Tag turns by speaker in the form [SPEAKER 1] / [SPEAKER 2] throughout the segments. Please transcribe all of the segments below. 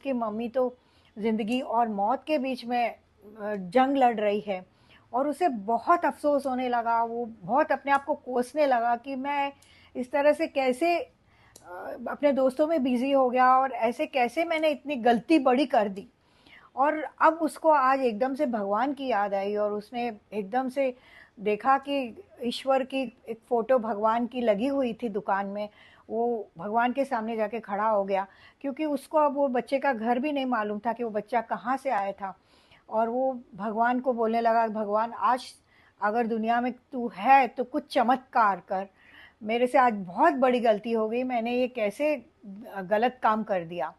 [SPEAKER 1] कि मम्मी तो ज़िंदगी और मौत के बीच में जंग लड़ रही है। और उसे बहुत अफ़सोस होने लगा, वो बहुत अपने आप को कोसने लगा कि मैं इस तरह से कैसे अपने दोस्तों में बिज़ी हो गया और ऐसे कैसे मैंने इतनी गलती बड़ी कर दी। और अब उसको आज एकदम से भगवान की याद आई और उसने एकदम से देखा कि ईश्वर की एक फ़ोटो भगवान की लगी हुई थी दुकान में। वो भगवान के सामने जाके खड़ा हो गया, क्योंकि उसको अब वो बच्चे का घर भी नहीं मालूम था कि वो बच्चा कहाँ से आया था। और वो भगवान को बोलने लगा, भगवान आज अगर दुनिया में तू है तो कुछ चमत्कार कर। मेरे से आज बहुत बड़ी गलती हो गई, मैंने ये कैसे गलत काम कर दिया।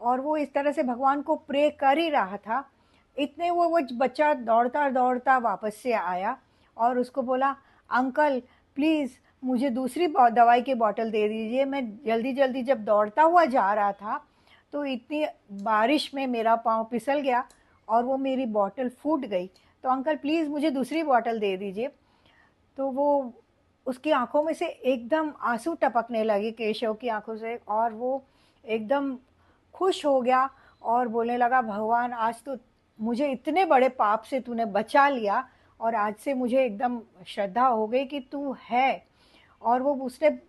[SPEAKER 1] और वो इस तरह से भगवान को प्रे कर ही रहा था। इतने वो बच्चा दौड़ता-दौड़ता वापस से आया और उसको बोला, "अंकल प्लीज़ मुझे दूसरी दवाई की बॉटल दे दीजिए। मैं जल्दी-जल्दी जब दौड़ता हुआ जा रहा था, तो इतनी बारिश में मेरा पाँव फिसल गया और वो मेरी बॉटल फूट गई। तो अंकल प्लीज़ मुझे दूसरी बॉटल दे दीजिए।" तो वो उसकी आँखों में से एकदम आँसू टपकने लगे, केशव की आँखों से, और वो एकदम खुश हो गया और बोलने लगा, भगवान आज तो मुझे इतने बड़े पाप से तूने बचा लिया और आज से मुझे एकदम श्रद्धा हो गई कि तू है। और वो उसने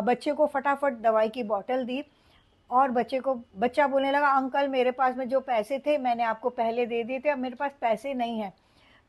[SPEAKER 1] बच्चे को फटाफट दवाई की बॉटल दी और बच्चा बोलने लगा, अंकल मेरे पास में जो पैसे थे मैंने आपको पहले दे दिए थे, अब मेरे पास पैसे नहीं हैं।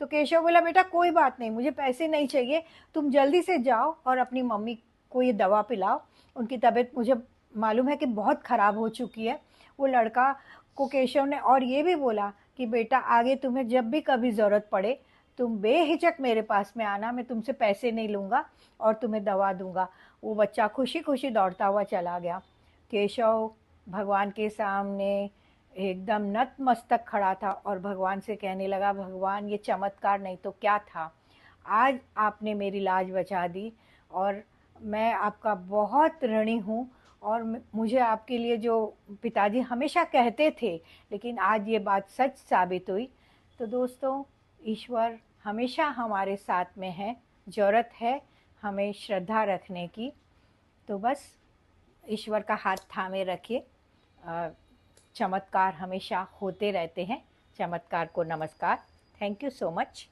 [SPEAKER 1] तो केशव बोला, बेटा कोई बात नहीं, मुझे पैसे नहीं चाहिए, तुम जल्दी से जाओ और अपनी मम्मी को ये दवा पिलाओ। उनकी तबीयत मुझे मालूम है कि बहुत ख़राब हो चुकी है। वो लड़का को केशव ने और ये भी बोला कि बेटा आगे तुम्हें जब भी कभी ज़रूरत पड़े, तुम बेहिचक मेरे पास में आना, मैं तुमसे पैसे नहीं लूँगा और तुम्हें दवा दूँगा। वो बच्चा खुशी-खुशी दौड़ता हुआ चला गया। केशव भगवान के सामने एकदम नतमस्तक खड़ा था और भगवान से कहने लगा, भगवान ये चमत्कार नहीं तो क्या था। आज आपने मेरी लाज बचा दी और मैं आपका बहुत ऋणी हूँ। और मुझे आपके लिए जो पिताजी हमेशा कहते थे, लेकिन आज ये बात सच साबित हुई। तो दोस्तों, ईश्वर हमेशा हमारे साथ में है, ज़रूरत है हमें श्रद्धा रखने की। तो बस ईश्वर का हाथ थामे रखिए। चमत्कार हमेशा होते रहते हैं। चमत्कार को नमस्कार। Thank you so much.